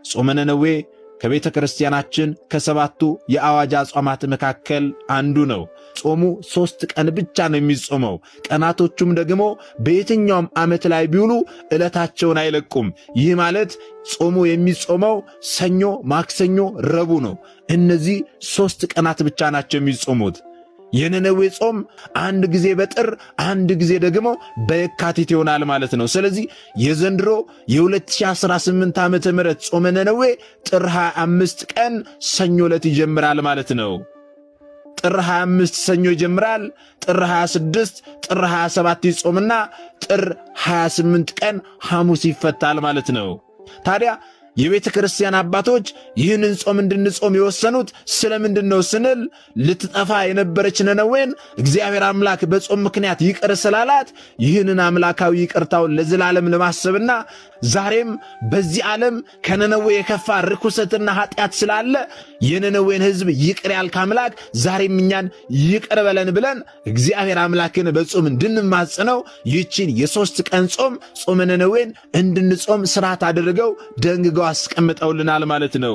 ጾመ ነነዌ ከቤተ ክርስቲያናችን ከሰባቱ የአዋጅ አጽዋማት መካከል አንዱ ነው። ጾሙ 3 ቀን ብቻ ነው የሚጾመው። ቀናቶቹም ደግሞ በየትኛውም ዓመት ላይ ቢውሉ ዕለታቸውን አይለቁም። ይህ ማለት ጾሙ የሚጾመው ሰኞ፣ ማክሰኞ፣ ረቡዕ ነው። እነዚህ 3 ቀናት ብቻ ናቸው የሚጾሙት። የነነዌ ጾም አንድ ጊዜ በጥር አንድ ጊዜ ደግሞ በየካቲት ይሆናል ማለት ነው። ስለዚህ የዘንድሮ የ2018 ዓመተ ምህረት ጾመ ነነዌ ጥር 25 ቀን ሰኞ ዕለት ይጀምራል ማለት ነው። ጥር 25 ሰኞ ይጀምራል። ጥር 26 ጥር 27 ይጾምና ጥር 28 ቀን ሐሙስ ይፈታል ማለት ነው። ታዲያ የቤተ ክርስቲያን አባቶች ይህንን ጾም እንድንጾም የወሰኑት ስለምንድን ነው ስንል ልትጠፋ የነበረች ነነዌን እግዚአብሔር አምላክ በጾም ምክንያት ይቅር ስላላት ይህንን አምላካዊ ይቅርታውን ለዘላለም ለማሰብና ዛሬም በዚህ ዓለም ከነነዌ የከፋ ርኩሰትና ኃጢአት ስላለ የነነዌን ሕዝብ ይቅር ያልክ አምላክ ዛሬም እኛን ይቅር በለን ብለን እግዚአብሔር አምላክን በጾም እንድንማጽነው ይህችን የ3 ቀን ጾም ጾመ ነነዌን እንድንጾም ሥርዓት አድርገው ደንግገው አስቀምጠውልናል ማለት ነው።